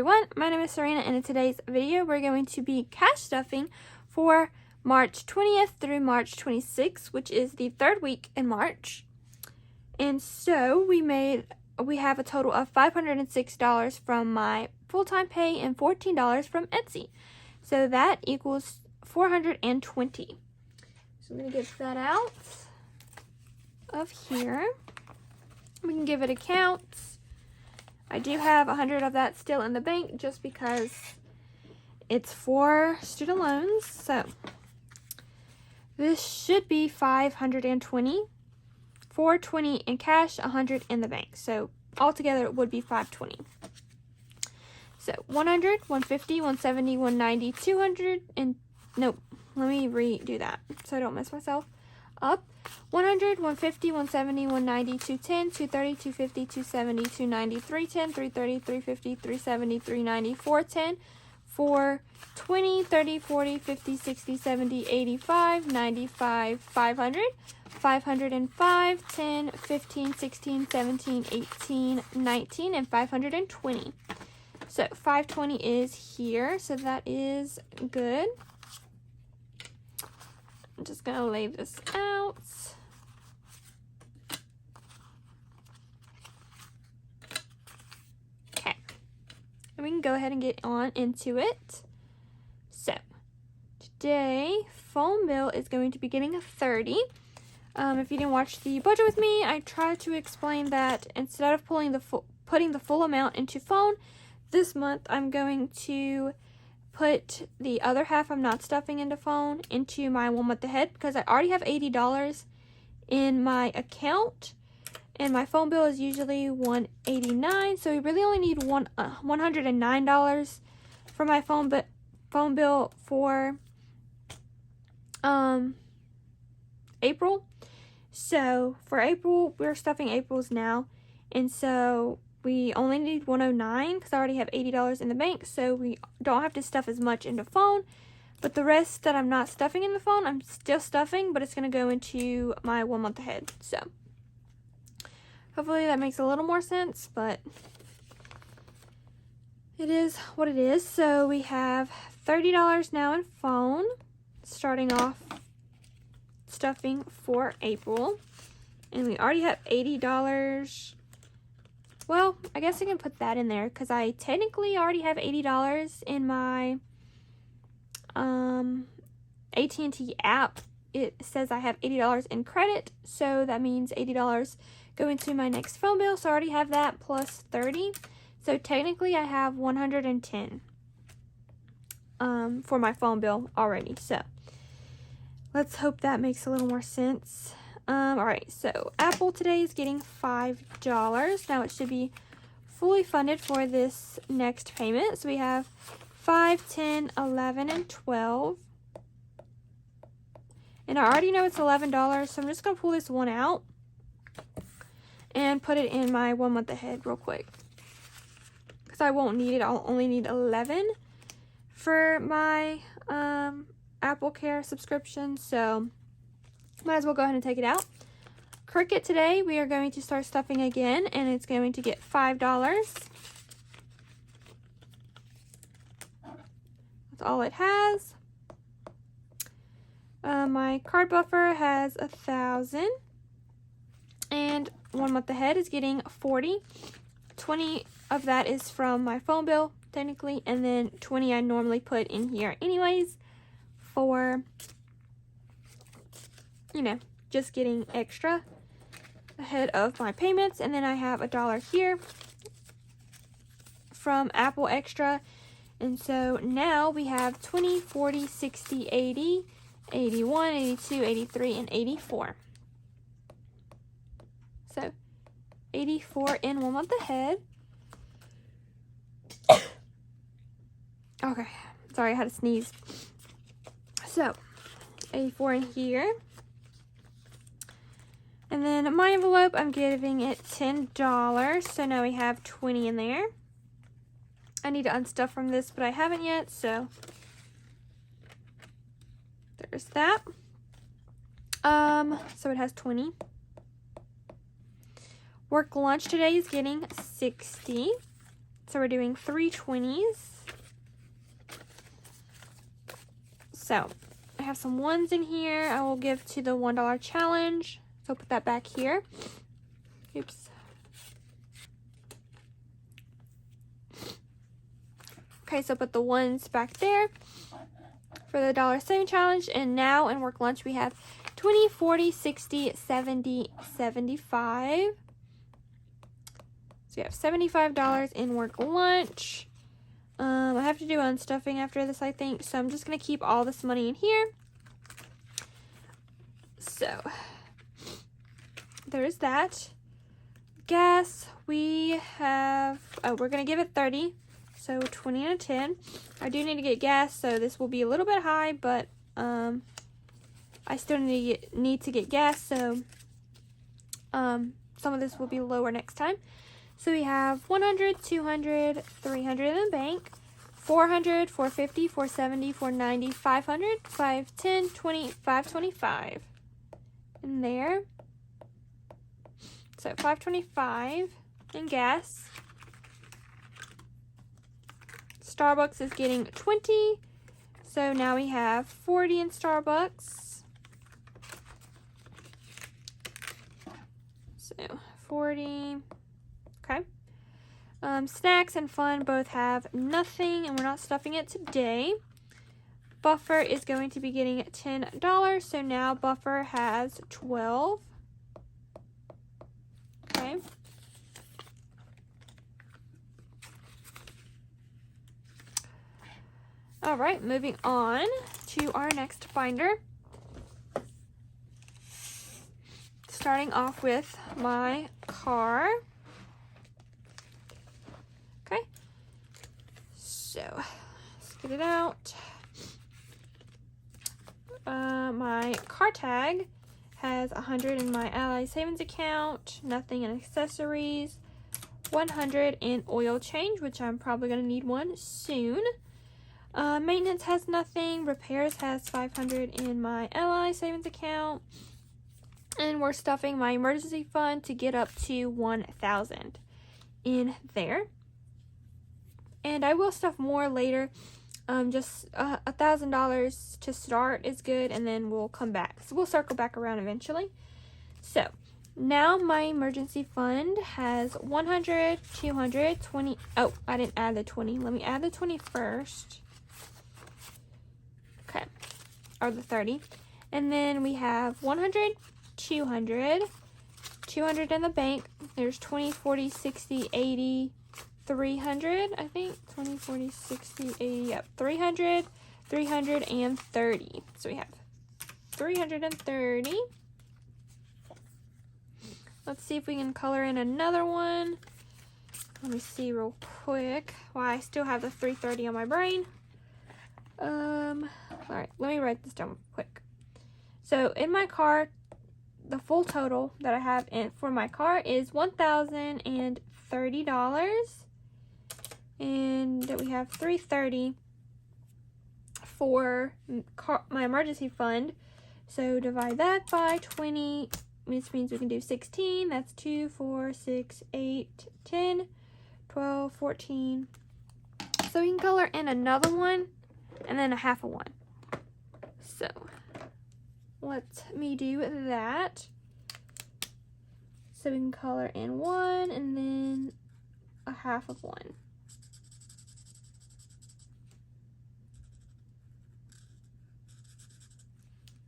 everyone, my name is Sarina, and in today's video we're going to be cash stuffing for March 20th through March 26th, which is the third week in March. And so we have a total of $506 from my full-time pay and $14 from Etsy. So that equals $420. So I'm going to get that out of here. We can give it a count. I do have 100 of that still in the bank just because it's for student loans. So this should be 520, 420 in cash, 100 in the bank. So altogether it would be 520. So 100, 150, 170, 190, 200, and nope, let me redo that so I don't mess myself up. 100, 150, 170, 190, 210, 230, 250, 270, 290, 310, 330, 350, 370, 390, 410, 420, 30, 40, 50, 60, 70, 85, 95, 500, 505, 10, 15, 16, 17, 18, 19, and 520. So 520 is here, so that is good. I'm just going to lay this out. Okay. And we can go ahead and get on into it. So, today, phone bill is going to be getting a 30. If you didn't watch the budget with me, I tried to explain that instead of putting the full amount into phone, this month I'm going to put the other half I'm not stuffing into phone into my 1 month ahead because I already have $80 in my account and my phone bill is usually $189, so we really only need $109 for my phone bill for April. So for April, we're stuffing April's now, and so we only need $109 because I already have $80 in the bank, so we don't have to stuff as much into phone. But the rest that I'm not stuffing in the phone, I'm still stuffing, but it's going to go into my 1 month ahead. So hopefully that makes a little more sense, but it is what it is. So we have $30 now in phone, starting off stuffing for April. And we already have $80. Well, I guess I can put that in there because I technically already have $80 in my AT&T app. It says I have $80 in credit, so that means $80 go into my next phone bill. So I already have that plus 30. So technically I have 110 for my phone bill already. So let's hope that makes a little more sense. Alright, so Apple today is getting $5. Now it should be fully funded for this next payment. So we have 5, 10, 11, and 12. And I already know it's $11, so I'm just going to pull this one out and put it in my 1 month ahead real quick. Because I won't need it. I'll only need 11 for my Apple Care subscription, so might as well go ahead and take it out. Cricket today, we are going to start stuffing again, and it's going to get $5. That's all it has. My card buffer has 1,000, and 1 month ahead is getting 40. 20 of that is from my phone bill, technically, and then 20 I normally put in here anyways for, you know, just getting extra ahead of my payments. And then I have $1 here from Apple Extra. And so now we have 20, 40, 60, 80, 81, 82, 83, and 84. So 84 in 1 month ahead. Okay, sorry, I had to sneeze. So 84 in here. And then my envelope, I'm giving it $10. So now we have 20 in there. I need to unstuff from this, but I haven't yet, so there's that. So it has 20. Work lunch today is getting 60. So we're doing 3 20s. So I have some ones in here I will give to the $1 challenge. So I'll put that back here. Oops. Okay, so put the ones back there for the dollar saving challenge. And now in work lunch we have 20, 40, 60, 70, 75. So we have $75 in work lunch. I have to do unstuffing after this, I think. So I'm just going to keep all this money in here. So there's that. Gas, we have, we're going to give it 30. So 20 and a 10. I do need to get gas, so this will be a little bit high, but I still need to get gas, so some of this will be lower next time. So we have 100, 200, 300 in the bank, 400, 450, 470, 490, 500, 510, 20, 525 in there. So 525 in gas. Starbucks is getting 20. So now we have 40 in Starbucks. So 40. Okay. Snacks and fun both have nothing, and we're not stuffing it today. Buffer is going to be getting $10. So now Buffer has 12. Okay. All right, moving on to our next binder. Starting off with my car. Okay, so let's get it out. My car tag has 100 in my Ally savings account, nothing in accessories, 100 in oil change, which I'm probably going to need one soon. Maintenance has nothing. Repairs has 500 in my Ally savings account. And we're stuffing my emergency fund to get up to 1,000 in there. And I will stuff more later. Just $1,000 to start is good, and then we'll come back. So we'll circle back around eventually. So now my emergency fund has 100, 200, 20. Oh, I didn't add the 20. Let me add the 20 first. Okay, or the 30. And then we have 100, 200, 200 in the bank. There's 20, 40, 60, 80, 300, I think. 20, 40, 60, 80, yep. 300, 330. So we have 330. Let's see if we can color in another one. Let me see real quick. Well, I still have the 330 on my brain. All right, let me write this down quick. So in my car, the full total that I have for my car is $1,030, and we have $330 for my emergency fund. So divide that by 20, which means we can do 16. That's 2, 4, 6, 8, 10, 12, 14. So we can color in another one and then a half of one. So let me do that. So we can color in one and then a half of one.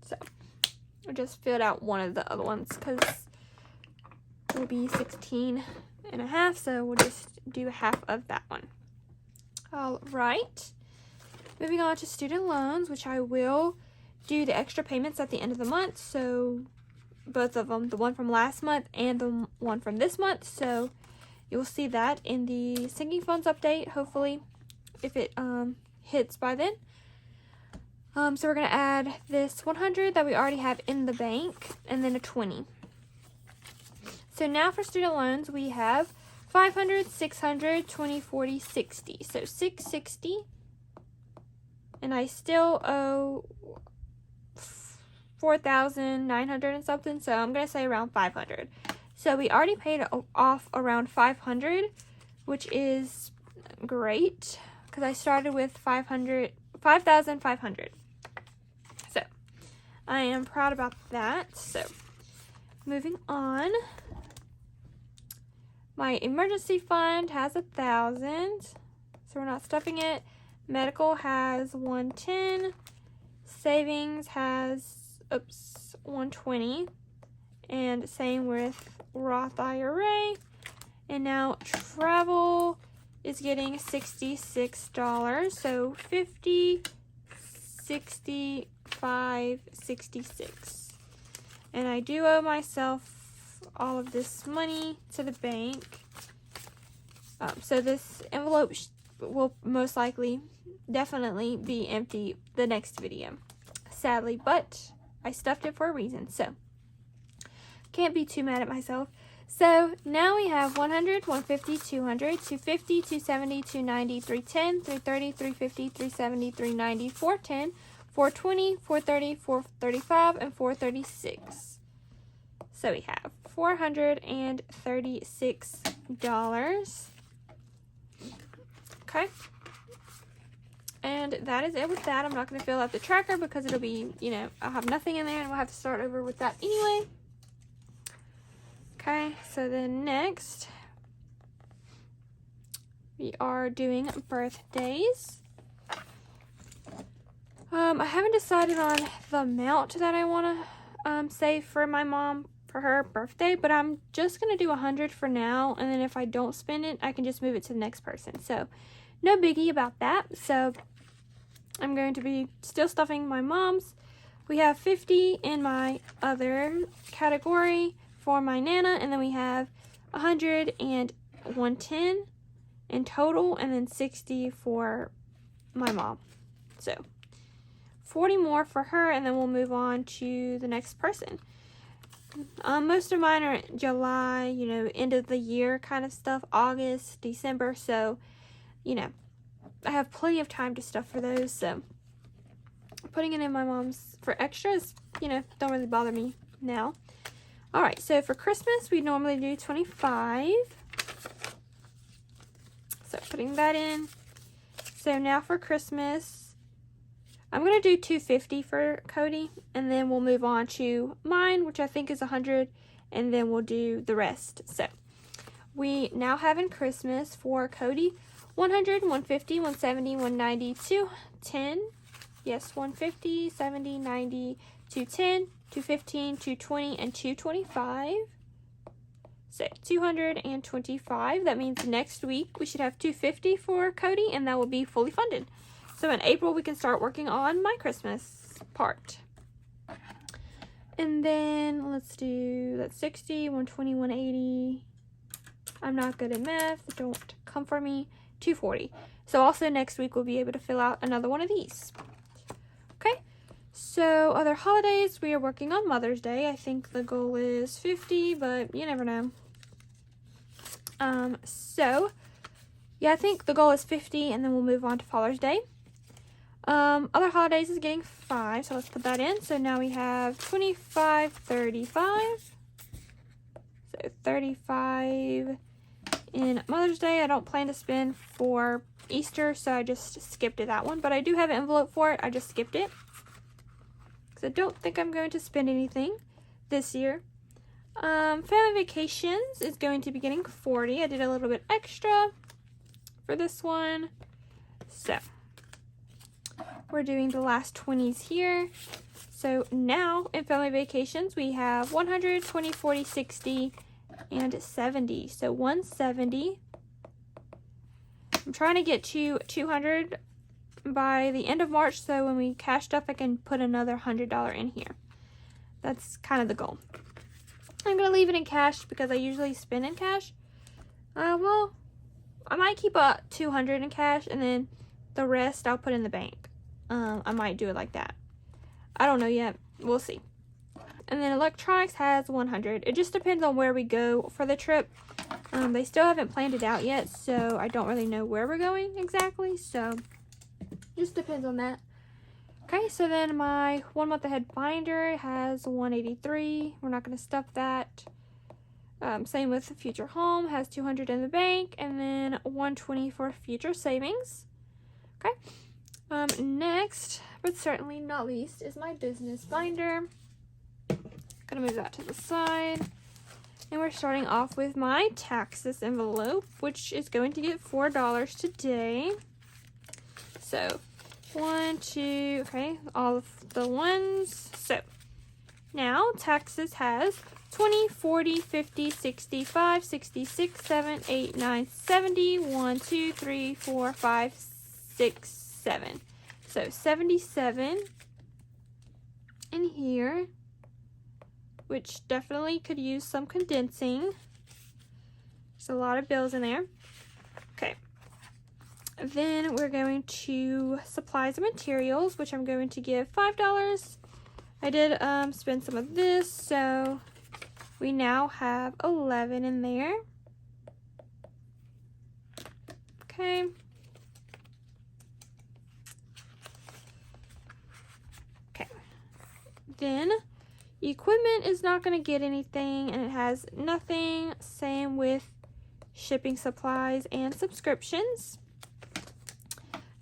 So I just filled out one of the other ones because it will be 16 and a half, so we'll just do half of that one. All right, moving on to student loans, which I will do the extra payments at the end of the month. So both of them, the one from last month and the one from this month. So you'll see that in the sinking funds update, hopefully, if it hits by then. So we're going to add this 100 that we already have in the bank, and then a 20. So now for student loans, we have 500, 600, 20, 40, 60. So 660. And I still owe 4,900 and something, so I'm going to say around 500. So we already paid off around 500, which is great because I started with 5,500. So I am proud about that. So moving on, my emergency fund has 1,000, so we're not stuffing it. Medical has 110. Savings has 120, and same with Roth IRA. And now travel is getting $66, so 50, 65, 66. And I do owe myself all of this money to the bank. So this envelope will most likely, definitely be empty the next video, sadly, but I stuffed it for a reason, so can't be too mad at myself. So now we have 100, 150, 200, 250, 270, 290, 310, 330, 350, 370, 390, 410, 420, 430, 435, and 436. So we have $436. Okay. And that is it with that. I'm not going to fill out the tracker because it'll be, I'll have nothing in there and we'll have to start over with that anyway. Okay, so then next, we are doing birthdays. I haven't decided on the amount that I want to save for my mom for her birthday, but I'm just going to do 100 for now, and then if I don't spend it, I can just move it to the next person. So no biggie about that. So I'm going to be still stuffing my mom's. We have 50 in my other category for my Nana, and then we have 100 and 110 in total, and then 60 for my mom. So 40 more for her, and then we'll move on to the next person. Most of mine are July, end of the year kind of stuff, August, December, so I have plenty of time to stuff for those, so putting it in my mom's for extras, don't really bother me now. All right, so for Christmas, we normally do 25. So putting that in. So now for Christmas, I'm going to do 250 for Cody, and then we'll move on to mine, which I think is 100, and then we'll do the rest. So we now have in Christmas for Cody 100, 150, 170, 190, 210. Yes, 150, 70, 90, 210, 215, 220, and 225. So 225. That means next week we should have 250 for Cody, and that will be fully funded. So in April we can start working on my Christmas part. And then let's do that 60, 120, 180. I'm not good at math. Don't come for me. 240. So also next week we'll be able to fill out another one of these. Okay. So other holidays, we are working on Mother's Day. I think the goal is 50, but you never know. So yeah, I think the goal is 50, and then we'll move on to Father's Day. Other holidays is getting 5, so let's put that in. So now we have 25, 35. So 35 in Mother's Day. I don't plan to spend for Easter, so I just skipped that one. But I do have an envelope for it. I just skipped it, because I don't think I'm going to spend anything this year. Family vacations is going to be getting 40. I did a little bit extra for this one. So we're doing the last 20s here. So now in family vacations, we have 100, 20, 40, 60, and 70. So 170. I'm trying to get to 200 by the end of March, so when we cash stuff, I can put another $100 in here. That's kind of the goal. I'm going to leave it in cash because I usually spend in cash. Well, I might keep a 200 in cash, and then the rest I'll put in the bank. I might do it like that. I don't know yet. We'll see. And then electronics has 100. It just depends on where we go for the trip. They still haven't planned it out yet, so I don't really know where we're going exactly. So just depends on that. Okay, so then my 1 month ahead binder has 183. We're not going to stuff that. Same with future home, has $200 in the bank, and then $120 for future savings. Okay. Next, but certainly not least, is my business binder. Gonna move that to the side. And we're starting off with my taxes envelope, which is going to get $4 today. So 1, 2, okay, all of the ones. So now taxes has 20, 40, 50, 65, 66, 7, 8, 9, 70, 1, 2, 3, 4, 5, 6, 7. So 77 in here, which definitely could use some condensing. There's a lot of bills in there. Okay. Then we're going to supplies and materials, which I'm going to give $5. I did spend some of this, so we now have 11 in there. Okay. Okay. Then equipment is not going to get anything, and it has nothing. Same with shipping supplies and subscriptions.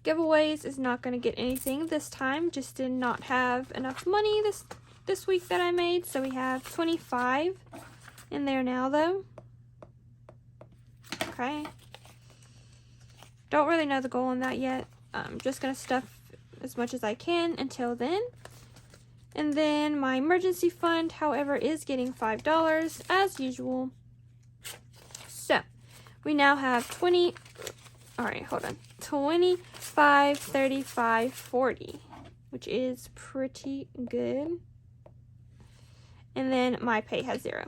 Giveaways is not going to get anything this time. Just did not have enough money this week that I made, so we have 25 in there now though. Okay. Don't really know the goal on that yet. I'm just going to stuff as much as I can until then. And then my emergency fund, however, is getting $5 as usual. So we now have 20, all right, hold on, 25, 35, 40, which is pretty good. And then my pay has 0.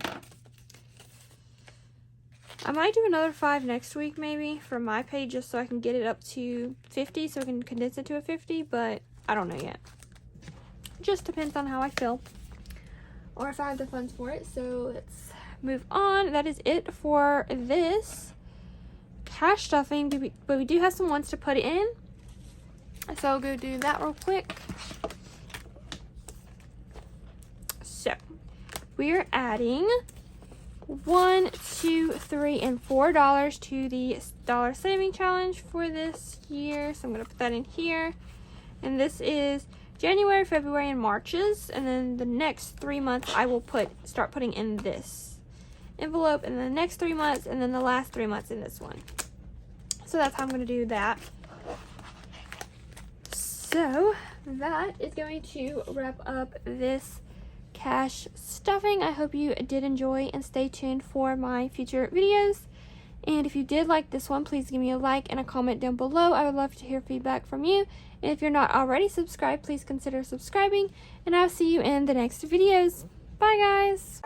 I might do another 5 next week maybe for my pay, just so I can get it up to 50, so I can condense it to a 50, but I don't know yet. Just depends on how I feel or if I have the funds for it. So let's move on. That is it for this cash stuffing, but we do have some ones to put it in, so I'll go do that real quick. So we're adding $1, $2, $3, and $4 to the dollar saving challenge for this year, so I'm going to put that in here. And this is January, February, and March's, and then the next 3 months I will start putting in this envelope, and the next 3 months, and then the last 3 months in this one. So that's how I'm going to do that. So that is going to wrap up this cash stuffing. I hope you did enjoy, and stay tuned for my future videos. And if you did like this one, please give me a like and a comment down below. I would love to hear feedback from you. And if you're not already subscribed, please consider subscribing. And I'll see you in the next videos. Bye, guys.